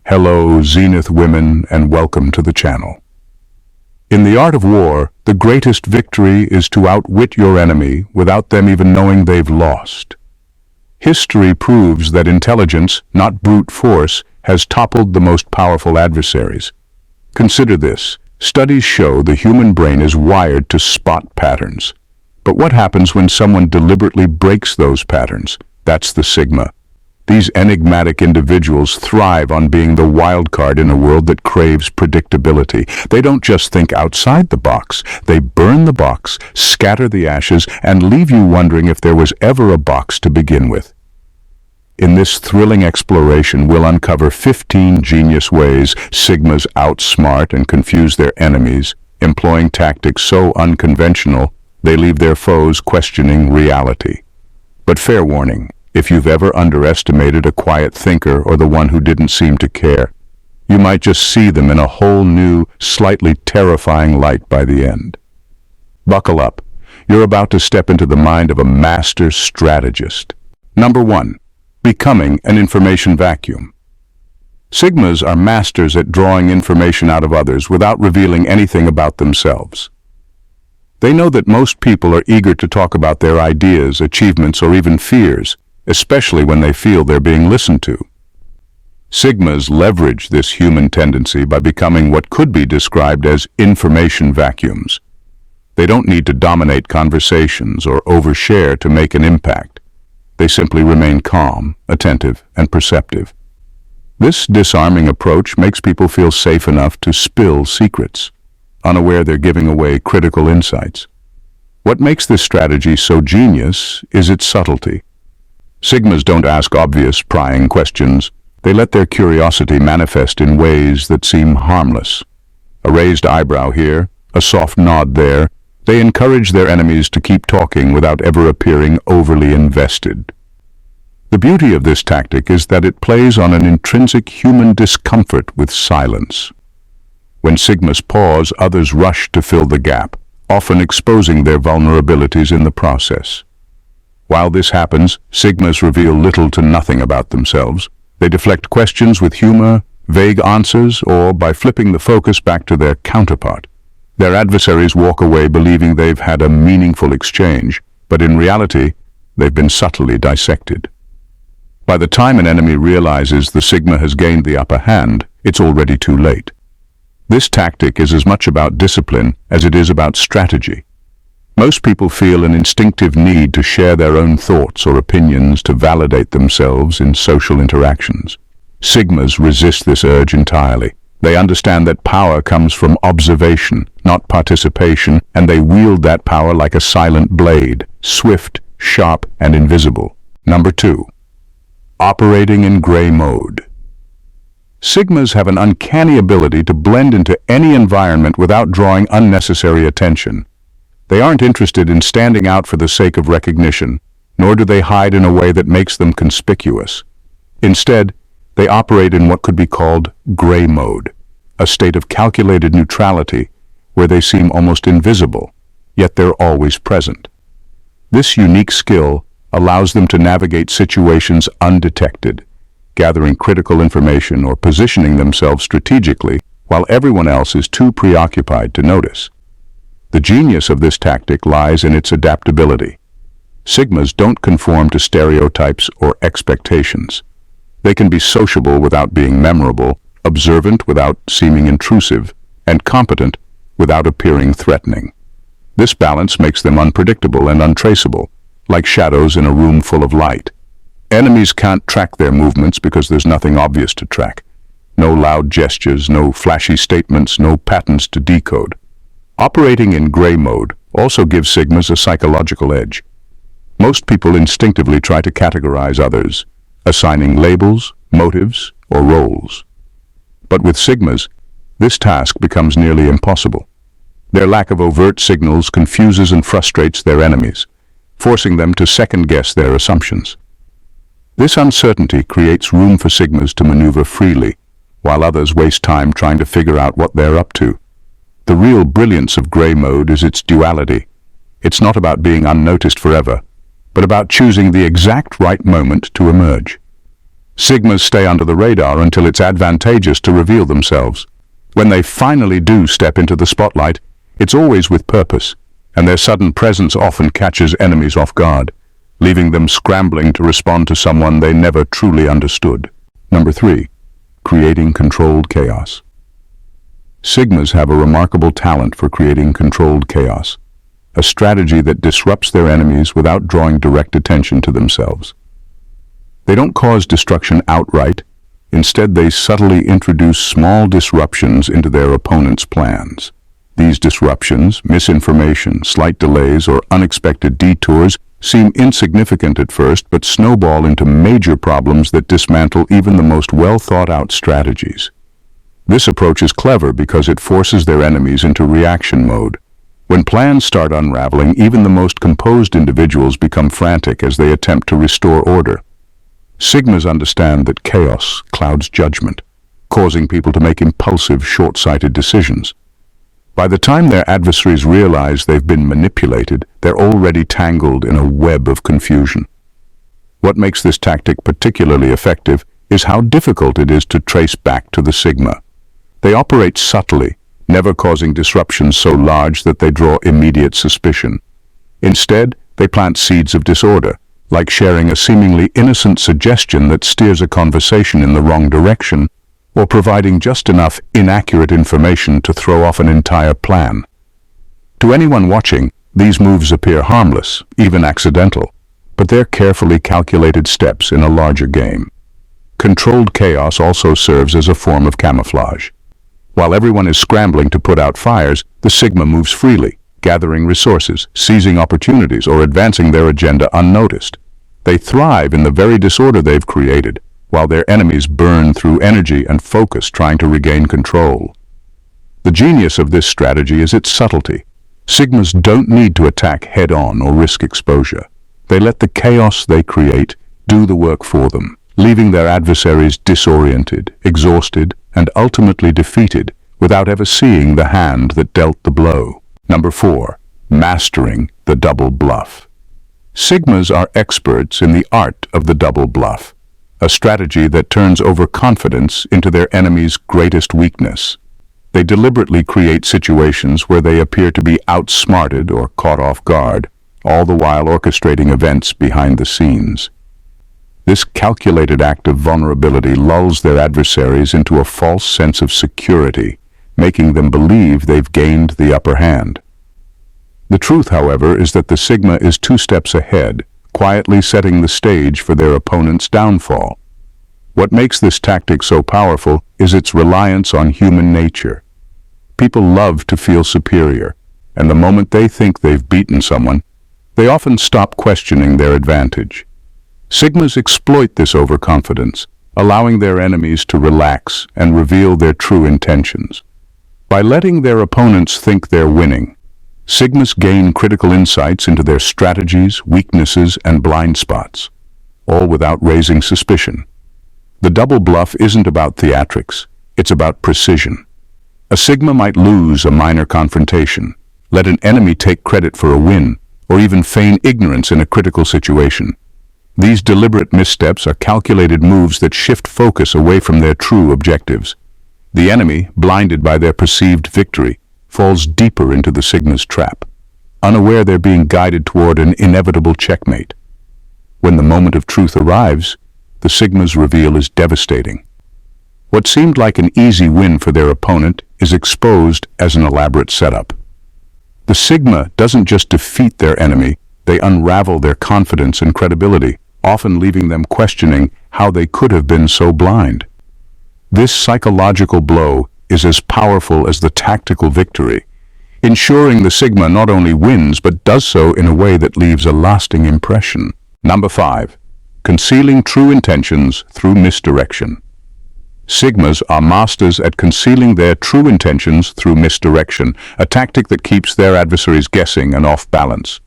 Hello, Zenith women, and welcome to the channel. In the art of war, the greatest victory is to outwit your enemy without them even knowing they've lost. History proves that intelligence, not brute force, has toppled the most powerful adversaries. Consider this. Studies show the human brain is wired to spot patterns. But what happens when someone deliberately breaks those patterns? That's the Sigma. These enigmatic individuals thrive on being the wild card in a world that craves predictability. They don't just think outside the box. They burn the box, scatter the ashes, and leave you wondering if there was ever a box to begin with. In this thrilling exploration, we'll uncover 15 genius ways Sigmas outsmart and confuse their enemies, employing tactics so unconventional they leave their foes questioning reality. But fair warning, if you've ever underestimated a quiet thinker or the one who didn't seem to care, you might just see them in a whole new, slightly terrifying light by the end. Buckle up. You're about to step into the mind of a master strategist. Number 1. Becoming an information vacuum. Sigmas are masters at drawing information out of others without revealing anything about themselves. They know that most people are eager to talk about their ideas, achievements, or even fears, especially when they feel they're being listened to. Sigmas leverage this human tendency by becoming what could be described as information vacuums. They don't need to dominate conversations or overshare to make an impact. They simply remain calm, attentive, and perceptive. This disarming approach makes people feel safe enough to spill secrets, unaware they're giving away critical insights. What makes this strategy so genius is its subtlety. Sigmas don't ask obvious, prying questions. They let their curiosity manifest in ways that seem harmless. A raised eyebrow here, a soft nod there. They encourage their enemies to keep talking without ever appearing overly invested. The beauty of this tactic is that it plays on an intrinsic human discomfort with silence. When Sigmas pause, others rush to fill the gap, often exposing their vulnerabilities in the process. While this happens, Sigmas reveal little to nothing about themselves. They deflect questions with humor, vague answers, or by flipping the focus back to their counterpart. Their adversaries walk away believing they've had a meaningful exchange, but in reality, they've been subtly dissected. By the time an enemy realizes the Sigma has gained the upper hand, it's already too late. This tactic is as much about discipline as it is about strategy. Most people feel an instinctive need to share their own thoughts or opinions to validate themselves in social interactions. Sigmas resist this urge entirely. They understand that power comes from observation, not participation, and they wield that power like a silent blade, swift, sharp, and invisible. Number 2. Operating in gray mode. Sigmas have an uncanny ability to blend into any environment without drawing unnecessary attention. They aren't interested in standing out for the sake of recognition, nor do they hide in a way that makes them conspicuous. Instead, they operate in what could be called gray mode, a state of calculated neutrality where they seem almost invisible, yet they're always present. This unique skill allows them to navigate situations undetected, gathering critical information or positioning themselves strategically while everyone else is too preoccupied to notice. The genius of this tactic lies in its adaptability. Sigmas don't conform to stereotypes or expectations. They can be sociable without being memorable, observant without seeming intrusive, and competent without appearing threatening. This balance makes them unpredictable and untraceable, like shadows in a room full of light. Enemies can't track their movements because there's nothing obvious to track. No loud gestures, no flashy statements, no patterns to decode. Operating in gray mode also gives Sigmas a psychological edge. Most people instinctively try to categorize others, assigning labels, motives, or roles. But with Sigmas, this task becomes nearly impossible. Their lack of overt signals confuses and frustrates their enemies, forcing them to second-guess their assumptions. This uncertainty creates room for Sigmas to maneuver freely, while others waste time trying to figure out what they're up to. The real brilliance of gray mode is its duality. It's not about being unnoticed forever, but about choosing the exact right moment to emerge. Sigmas stay under the radar until it's advantageous to reveal themselves. When they finally do step into the spotlight, it's always with purpose, and their sudden presence often catches enemies off guard, leaving them scrambling to respond to someone they never truly understood. Number 3. Creating controlled chaos. Sigmas have a remarkable talent for creating controlled chaos, a strategy that disrupts their enemies without drawing direct attention to themselves. They don't cause destruction outright. Instead, they subtly introduce small disruptions into their opponent's plans. These disruptions, misinformation, slight delays, or unexpected detours seem insignificant at first, but snowball into major problems that dismantle even the most well-thought-out strategies. This approach is clever because it forces their enemies into reaction mode. When plans start unraveling, even the most composed individuals become frantic as they attempt to restore order. Sigmas understand that chaos clouds judgment, causing people to make impulsive, short-sighted decisions. By the time their adversaries realize they've been manipulated, they're already tangled in a web of confusion. What makes this tactic particularly effective is how difficult it is to trace back to the Sigma. They operate subtly, never causing disruptions so large that they draw immediate suspicion. Instead, they plant seeds of disorder, like sharing a seemingly innocent suggestion that steers a conversation in the wrong direction, or providing just enough inaccurate information to throw off an entire plan. To anyone watching, these moves appear harmless, even accidental, but they're carefully calculated steps in a larger game. Controlled chaos also serves as a form of camouflage. While everyone is scrambling to put out fires, the Sigma moves freely, gathering resources, seizing opportunities, or advancing their agenda unnoticed. They thrive in the very disorder they've created, while their enemies burn through energy and focus trying to regain control. The genius of this strategy is its subtlety. Sigmas don't need to attack head-on or risk exposure. They let the chaos they create do the work for them, leaving their adversaries disoriented, exhausted, and ultimately defeated without ever seeing the hand that dealt the blow. Number 4. Mastering the double bluff. Sigmas are experts in the art of the double bluff, a strategy that turns overconfidence into their enemy's greatest weakness. They deliberately create situations where they appear to be outsmarted or caught off guard, all the while orchestrating events behind the scenes. This calculated act of vulnerability lulls their adversaries into a false sense of security, making them believe they've gained the upper hand. The truth, however, is that the Sigma is 2 steps ahead, quietly setting the stage for their opponent's downfall. What makes this tactic so powerful is its reliance on human nature. People love to feel superior, and the moment they think they've beaten someone, they often stop questioning their advantage. Sigmas exploit this overconfidence, allowing their enemies to relax and reveal their true intentions. By letting their opponents think they're winning, Sigmas gain critical insights into their strategies, weaknesses, and blind spots, all without raising suspicion. The double bluff isn't about theatrics, it's about precision. A Sigma might lose a minor confrontation, let an enemy take credit for a win, or even feign ignorance in a critical situation. These deliberate missteps are calculated moves that shift focus away from their true objectives. The enemy, blinded by their perceived victory, falls deeper into the Sigma's trap, unaware they're being guided toward an inevitable checkmate. When the moment of truth arrives, the Sigma's reveal is devastating. What seemed like an easy win for their opponent is exposed as an elaborate setup. The Sigma doesn't just defeat their enemy, they unravel their confidence and credibility, often leaving them questioning how they could have been so blind. This psychological blow is as powerful as the tactical victory, ensuring the Sigma not only wins but does so in a way that leaves a lasting impression. Number 5. Concealing true intentions through misdirection. Sigmas are masters at concealing their true intentions through misdirection, a tactic that keeps their adversaries guessing and off balance.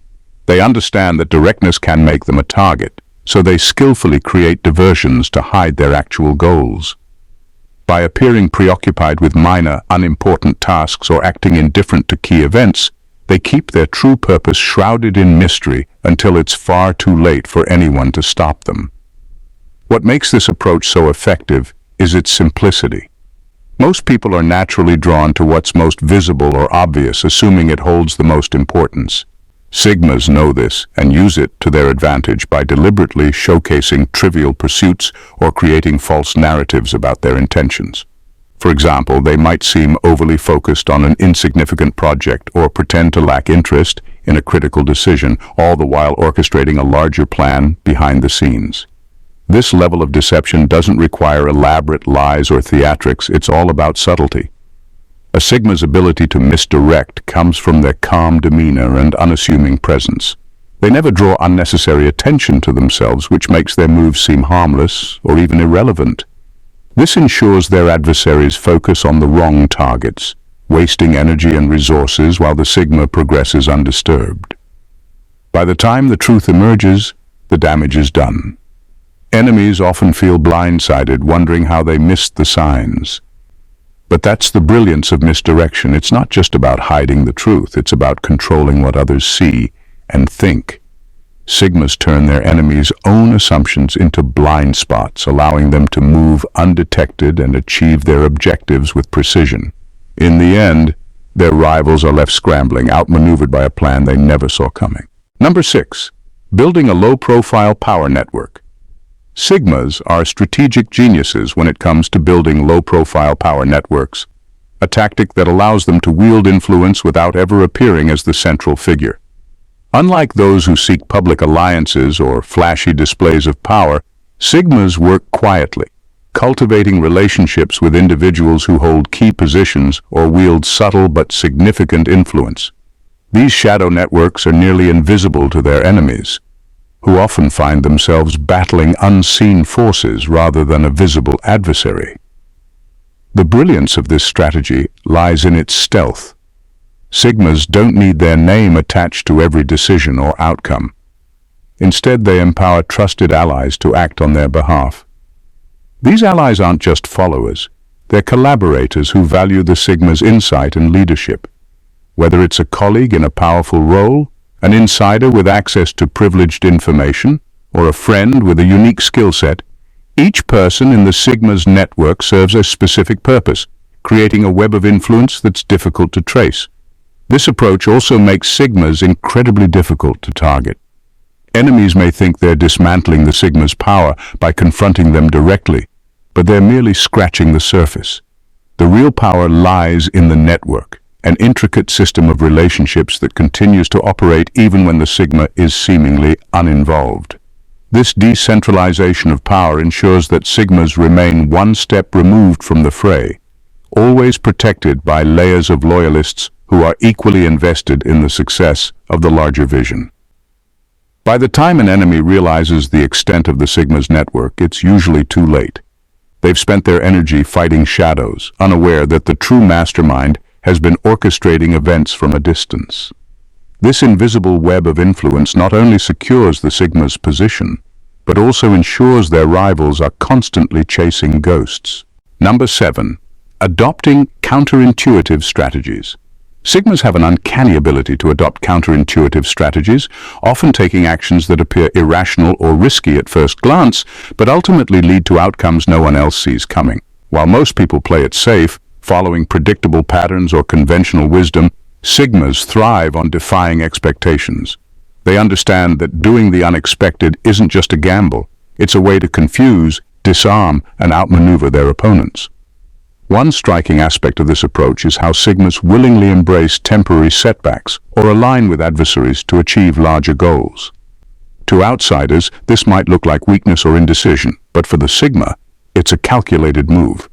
They understand that directness can make them a target, so they skillfully create diversions to hide their actual goals. By appearing preoccupied with minor, unimportant tasks or acting indifferent to key events, they keep their true purpose shrouded in mystery until it's far too late for anyone to stop them. What makes this approach so effective is its simplicity. Most people are naturally drawn to what's most visible or obvious, assuming it holds the most importance. Sigmas know this and use it to their advantage by deliberately showcasing trivial pursuits or creating false narratives about their intentions. For example, they might seem overly focused on an insignificant project or pretend to lack interest in a critical decision, all the while orchestrating a larger plan behind the scenes. This level of deception doesn't require elaborate lies or theatrics, it's all about subtlety. A Sigma's ability to misdirect comes from their calm demeanor and unassuming presence. They never draw unnecessary attention to themselves, which makes their moves seem harmless or even irrelevant. This ensures their adversaries focus on the wrong targets, wasting energy and resources while the Sigma progresses undisturbed. By the time the truth emerges, the damage is done. Enemies often feel blindsided, wondering how they missed the signs. But that's the brilliance of misdirection. It's not just about hiding the truth, it's about controlling what others see and think. Sigmas turn their enemies' own assumptions into blind spots, allowing them to move undetected and achieve their objectives with precision. In the end, their rivals are left scrambling, outmaneuvered by a plan they never saw coming. Number 6. Building a low-profile power network. Sigmas are strategic geniuses when it comes to building low-profile power networks, a tactic that allows them to wield influence without ever appearing as the central figure. Unlike those who seek public alliances or flashy displays of power, Sigmas work quietly, cultivating relationships with individuals who hold key positions or wield subtle but significant influence. These shadow networks are nearly invisible to their enemies, who often find themselves battling unseen forces rather than a visible adversary. The brilliance of this strategy lies in its stealth. Sigmas don't need their name attached to every decision or outcome. Instead, they empower trusted allies to act on their behalf. These allies aren't just followers, they're collaborators who value the Sigma's insight and leadership. Whether it's a colleague in a powerful role, an insider with access to privileged information, or a friend with a unique skill set, each person in the Sigma's network serves a specific purpose, creating a web of influence that's difficult to trace. This approach also makes Sigmas incredibly difficult to target. Enemies may think they're dismantling the Sigma's power by confronting them directly, but they're merely scratching the surface. The real power lies in the network, an intricate system of relationships that continues to operate even when the Sigma is seemingly uninvolved. This decentralization of power ensures that Sigmas remain one step removed from the fray, always protected by layers of loyalists who are equally invested in the success of the larger vision. By the time an enemy realizes the extent of the Sigma's network, it's usually too late. They've spent their energy fighting shadows, unaware that the true mastermind has been orchestrating events from a distance. This invisible web of influence not only secures the Sigma's position, but also ensures their rivals are constantly chasing ghosts. Number 7. Adopting counterintuitive strategies. Sigmas have an uncanny ability to adopt counterintuitive strategies, often taking actions that appear irrational or risky at first glance, but ultimately lead to outcomes no one else sees coming. While most people play it safe, following predictable patterns or conventional wisdom, Sigmas thrive on defying expectations. They understand that doing the unexpected isn't just a gamble, it's a way to confuse, disarm, and outmaneuver their opponents. One striking aspect of this approach is how Sigmas willingly embrace temporary setbacks or align with adversaries to achieve larger goals. To outsiders, this might look like weakness or indecision, but for the Sigma, it's a calculated move.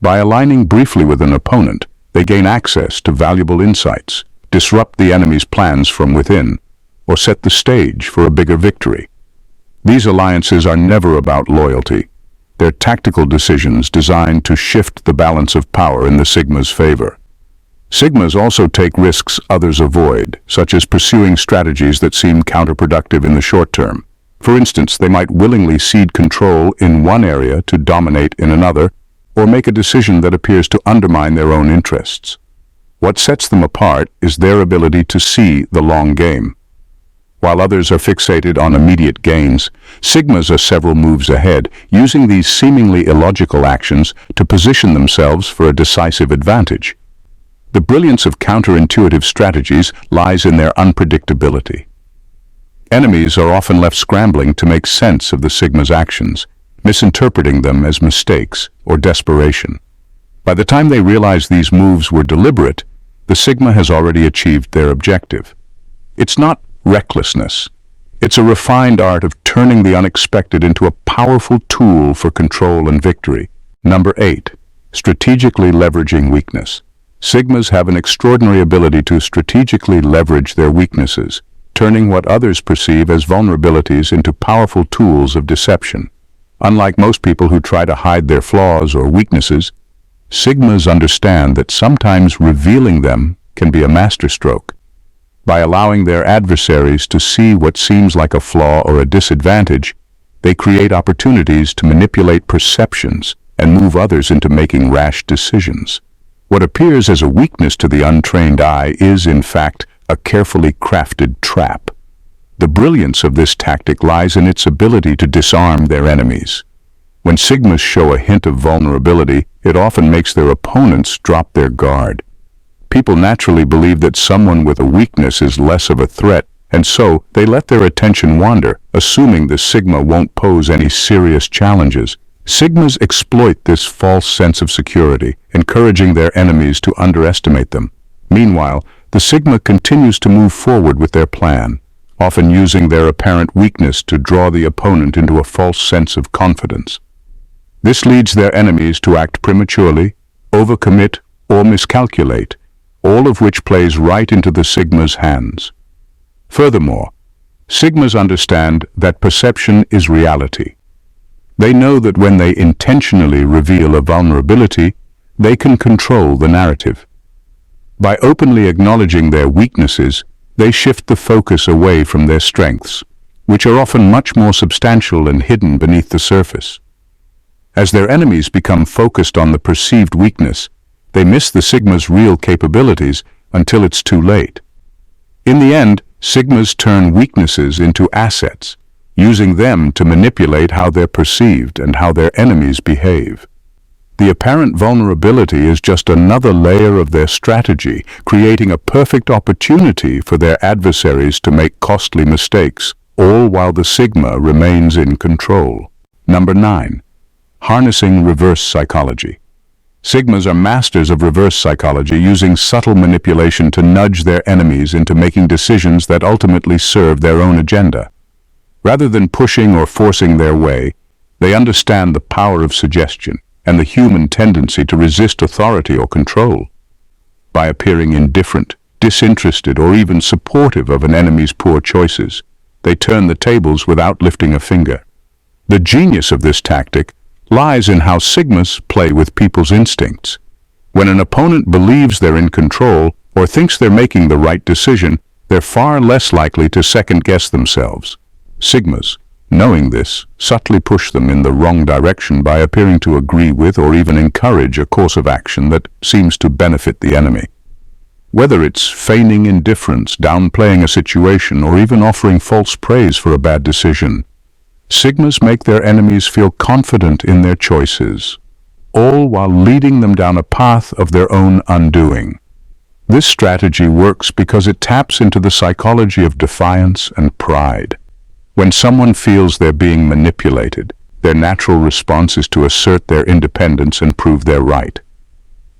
By aligning briefly with an opponent, they gain access to valuable insights, disrupt the enemy's plans from within, or set the stage for a bigger victory. These alliances are never about loyalty. They're tactical decisions designed to shift the balance of power in the Sigma's favor. Sigmas also take risks others avoid, such as pursuing strategies that seem counterproductive in the short term. For instance, they might willingly cede control in one area to dominate in another, or make a decision that appears to undermine their own interests. What sets them apart is their ability to see the long game. While others are fixated on immediate gains, Sigmas are several moves ahead, using these seemingly illogical actions to position themselves for a decisive advantage. The brilliance of counterintuitive strategies lies in their unpredictability. Enemies are often left scrambling to make sense of the Sigma's actions, misinterpreting them as mistakes or desperation. By the time they realize these moves were deliberate, the Sigma has already achieved their objective. It's not recklessness. It's a refined art of turning the unexpected into a powerful tool for control and victory. Number 8. Strategically leveraging weakness. Sigmas have an extraordinary ability to strategically leverage their weaknesses, turning what others perceive as vulnerabilities into powerful tools of deception. Unlike most people who try to hide their flaws or weaknesses, Sigmas understand that sometimes revealing them can be a masterstroke. By allowing their adversaries to see what seems like a flaw or a disadvantage, they create opportunities to manipulate perceptions and move others into making rash decisions. What appears as a weakness to the untrained eye is, in fact, a carefully crafted trap. The brilliance of this tactic lies in its ability to disarm their enemies. When Sigmas show a hint of vulnerability, it often makes their opponents drop their guard. People naturally believe that someone with a weakness is less of a threat, and so they let their attention wander, assuming the Sigma won't pose any serious challenges. Sigmas exploit this false sense of security, encouraging their enemies to underestimate them. Meanwhile, the Sigma continues to move forward with their plan, often using their apparent weakness to draw the opponent into a false sense of confidence. This leads their enemies to act prematurely, overcommit, or miscalculate, all of which plays right into the Sigma's hands. Furthermore, Sigmas understand that perception is reality. They know that when they intentionally reveal a vulnerability, they can control the narrative. By openly acknowledging their weaknesses, they shift the focus away from their strengths, which are often much more substantial and hidden beneath the surface. As their enemies become focused on the perceived weakness, they miss the Sigma's real capabilities until it's too late. In the end, Sigmas turn weaknesses into assets, using them to manipulate how they're perceived and how their enemies behave. The apparent vulnerability is just another layer of their strategy, creating a perfect opportunity for their adversaries to make costly mistakes, all while the Sigma remains in control. Number 9. Harnessing reverse psychology. Sigmas are masters of reverse psychology, using subtle manipulation to nudge their enemies into making decisions that ultimately serve their own agenda. Rather than pushing or forcing their way, they understand the power of suggestion and the human tendency to resist authority or control. By appearing indifferent, disinterested, or even supportive of an enemy's poor choices, they turn the tables without lifting a finger. The genius of this tactic lies in how Sigmas play with people's instincts. When an opponent believes they're in control or thinks they're making the right decision, they're far less likely to second-guess themselves. Sigmas, knowing this, subtly push them in the wrong direction by appearing to agree with or even encourage a course of action that seems to benefit the enemy. Whether it's feigning indifference, downplaying a situation, or even offering false praise for a bad decision, Sigmas make their enemies feel confident in their choices, all while leading them down a path of their own undoing. This strategy works because it taps into the psychology of defiance and pride. When someone feels they're being manipulated, their natural response is to assert their independence and prove they're right.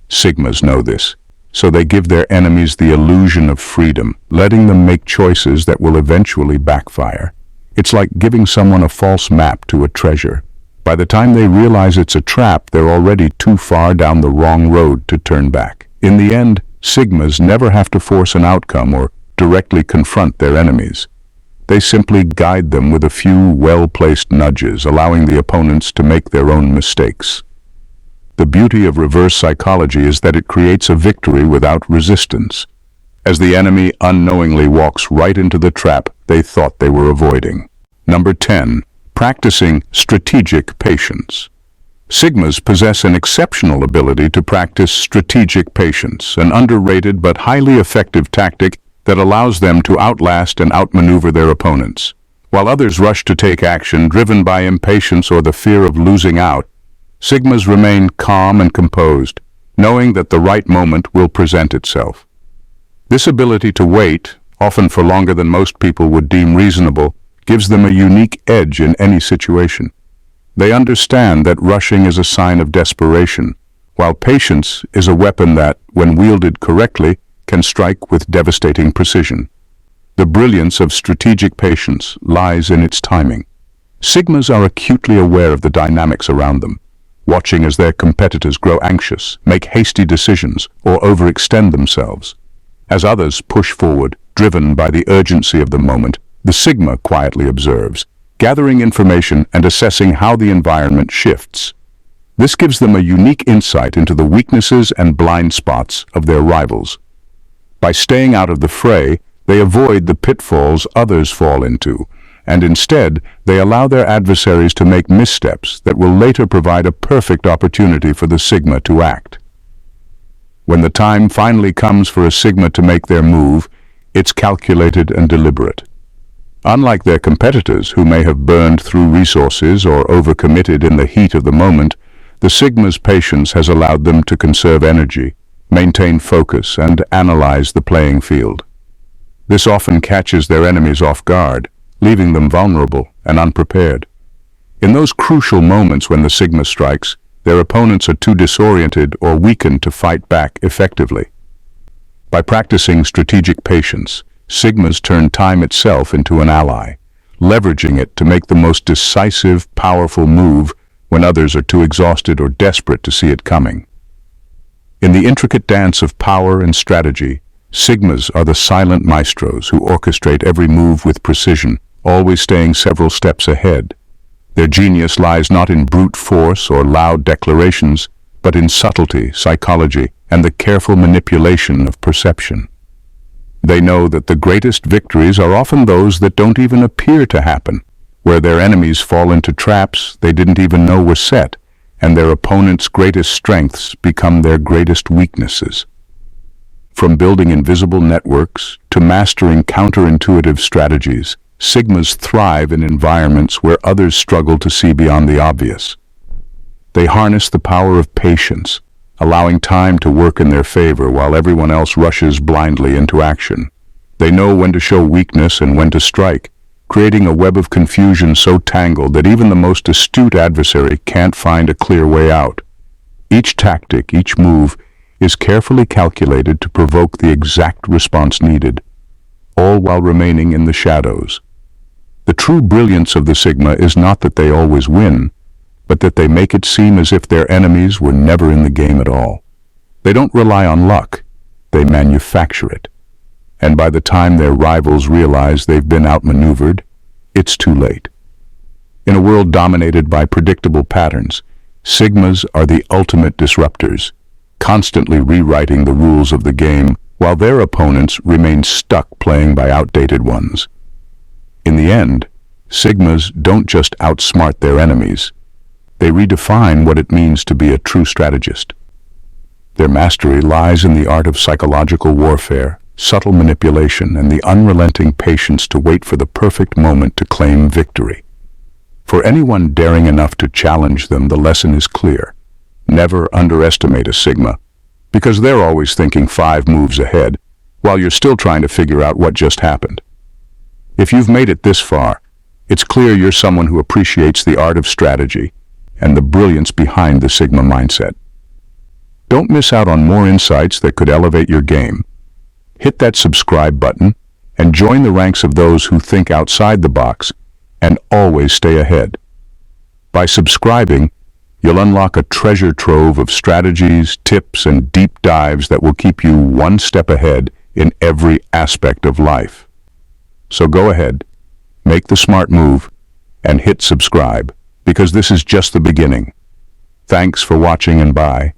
Sigmas know this, so they give their enemies the illusion of freedom, letting them make choices that will eventually backfire. It's like giving someone a false map to a treasure. By the time they realize it's a trap, they're already too far down the wrong road to turn back. In the end, Sigmas never have to force an outcome or directly confront their enemies. They simply guide them with a few well-placed nudges, allowing the opponents to make their own mistakes. The beauty of reverse psychology is that it creates a victory without resistance, as the enemy unknowingly walks right into the trap they thought they were avoiding. Number 10. Practicing strategic patience. Sigmas possess an exceptional ability to practice strategic patience, an underrated but highly effective tactic that allows them to outlast and outmaneuver their opponents. While others rush to take action, driven by impatience or the fear of losing out, Sigmas remain calm and composed, knowing that the right moment will present itself. This ability to wait, often for longer than most people would deem reasonable, gives them a unique edge in any situation. They understand that rushing is a sign of desperation, while patience is a weapon that, when wielded correctly, can strike with devastating precision. The brilliance of strategic patience lies in its timing. Sigmas are acutely aware of the dynamics around them, watching as their competitors grow anxious, make hasty decisions, or overextend themselves. As others push forward, driven by the urgency of the moment, the Sigma quietly observes, gathering information and assessing how the environment shifts. This gives them a unique insight into the weaknesses and blind spots of their rivals. By staying out of the fray, they avoid the pitfalls others fall into, and instead they allow their adversaries to make missteps that will later provide a perfect opportunity for the Sigma to act. When the time finally comes for a Sigma to make their move, it's calculated and deliberate. Unlike their competitors, who may have burned through resources or overcommitted in the heat of the moment, the Sigma's patience has allowed them to conserve energy, maintain focus, and analyze the playing field. This often catches their enemies off guard, leaving them vulnerable and unprepared. In those crucial moments when the Sigma strikes, their opponents are too disoriented or weakened to fight back effectively. By practicing strategic patience, Sigmas turn time itself into an ally, leveraging it to make the most decisive, powerful move when others are too exhausted or desperate to see it coming. In the intricate dance of power and strategy, Sigmas are the silent maestros who orchestrate every move with precision, always staying several steps ahead. Their genius lies not in brute force or loud declarations, but in subtlety, psychology, and the careful manipulation of perception. They know that the greatest victories are often those that don't even appear to happen, where their enemies fall into traps they didn't even know were set, and their opponent's greatest strengths become their greatest weaknesses. From building invisible networks to mastering counterintuitive strategies, Sigmas thrive in environments where others struggle to see beyond the obvious. They harness the power of patience, allowing time to work in their favor while everyone else rushes blindly into action. They know when to show weakness and when to strike, creating a web of confusion so tangled that even the most astute adversary can't find a clear way out. Each tactic, each move, is carefully calculated to provoke the exact response needed, all while remaining in the shadows. The true brilliance of the Sigma is not that they always win, but that they make it seem as if their enemies were never in the game at all. They don't rely on luck, they manufacture it. And by the time their rivals realize they've been outmaneuvered, it's too late. In a world dominated by predictable patterns, Sigmas are the ultimate disruptors, constantly rewriting the rules of the game while their opponents remain stuck playing by outdated ones. In the end, Sigmas don't just outsmart their enemies, they redefine what it means to be a true strategist. Their mastery lies in the art of psychological warfare, subtle manipulation, and the unrelenting patience to wait for the perfect moment to claim victory. For anyone daring enough to challenge them, the lesson is clear. Never underestimate a Sigma, because they're always thinking 5 moves ahead, while you're still trying to figure out what just happened. If you've made it this far, it's clear you're someone who appreciates the art of strategy and the brilliance behind the Sigma mindset. Don't miss out on more insights that could elevate your game. Hit that subscribe button and join the ranks of those who think outside the box and always stay ahead. By subscribing, you'll unlock a treasure trove of strategies, tips, and deep dives that will keep you one step ahead in every aspect of life. So go ahead, make the smart move, and hit subscribe, because this is just the beginning. Thanks for watching and bye.